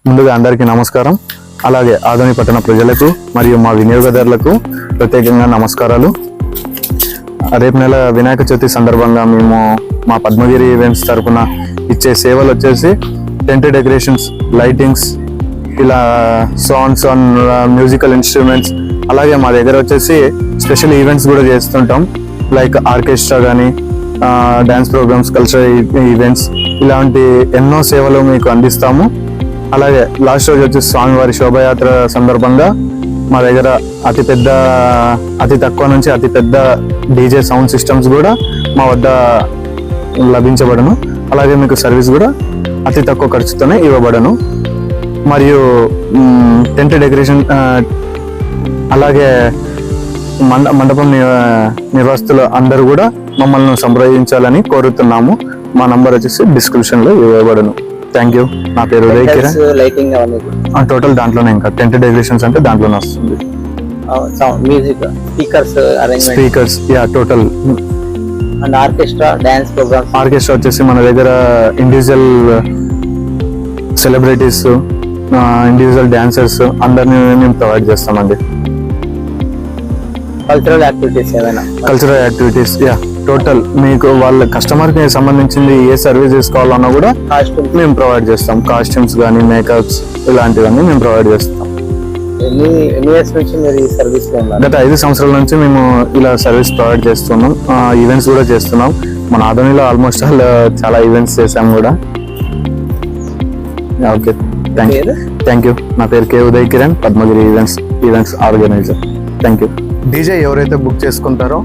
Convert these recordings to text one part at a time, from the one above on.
ముందుగా అందరికీ నమస్కారం. అలాగే ఆదోని పట్టణ ప్రజలకు మరియు మా వినియోగదారులకు ప్రత్యేకంగా నమస్కారాలు. రేపు నెల వినాయక చవితి సందర్భంగా మేము మా పద్మగిరి ఈవెంట్స్ తరఫున ఇచ్చే సేవలు వచ్చేసి టెంట్ డెకరేషన్స్, లైటింగ్స్, ఇలా సాంగ్స్ అండ్ మ్యూజికల్ ఇన్స్ట్రుమెంట్స్. అలాగే మా దగ్గర వచ్చేసి స్పెషల్ ఈవెంట్స్ కూడా చేస్తుంటాం. లైక్ ఆర్కెస్ట్రా కానీ, డ్యాన్స్ ప్రోగ్రామ్స్, కల్చరల్ ఈవెంట్స్, ఇలాంటి ఎన్నో సేవలు మీకు అందిస్తాము. అలాగే లాస్ట్ రోజు వచ్చి స్వామివారి శోభయాత్ర సందర్భంగా మా దగ్గర అతి తక్కువ నుంచి అతి పెద్ద డీజే సౌండ్ సిస్టమ్స్ కూడా మా వద్ద లభించబడను. అలాగే మీకు సర్వీస్ కూడా అతి తక్కువ ఖర్చుతోనే ఇవ్వబడను. మరియు టెంట్ డెకరేషన్, అలాగే మండపం నిర్వాసితులు అందరూ కూడా మమ్మల్ని సంప్రదించాలని కోరుతున్నాము. మా నంబర్ వచ్చేసి డిస్క్రిప్షన్ లో ఇవ్వబడను. Thank you. నా పేరు ఉదయ్ కిరణ్. టోటల్ దాంట్లోనే, ఇంకా టెంట్ డెకరేషన్స్ అంటే దాంట్లోనే వస్తుంది. Speakers total. And orchestra, dance programmes. Orchestra వచ్చేసి మన దగ్గర ఇండివిజువల్ సెలబ్రిటీస్, ఇండివిజువల్ డాన్సర్స్ అందరినీ మేము ప్రొవైడ్ చేస్తామండి. కల్చరల్ యాక్టివిటీస్ ఏమైనా? కల్చరల్ యాక్టివిటీస్ టోటల్ మీకు వాళ్ళ కస్టమర్ కి సంబంధించింది ఏ సర్వీస్ తీసుకోవాలన్నా కూడా మేము ప్రొవైడ్ చేస్తాం. కాస్ట్యూమ్స్ కానీ, మేకప్స్, ఇలాంటివన్నీ మేము ప్రొవైడ్ చేస్తాం. గత 5 సంవత్సరాల నుంచి మేము ఇలా సర్వీస్ ప్రొవైడ్ చేస్తున్నాం. ఈవెంట్స్ కూడా చేస్తున్నాం. మన ఆదోనిలో ఆల్మోస్ట్ చాలా ఈవెంట్స్ చేసాం కూడా. Okay, thank you. నా పేరు K Uday Kiran, Padmagiri events organiser. Thank you. DJ ఎవరైతే బుక్ చేసుకుంటారో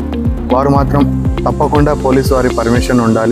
వారు మాత్రం తప్పకుండా పోలీసు వారి పర్మిషన్ ఉండాలి.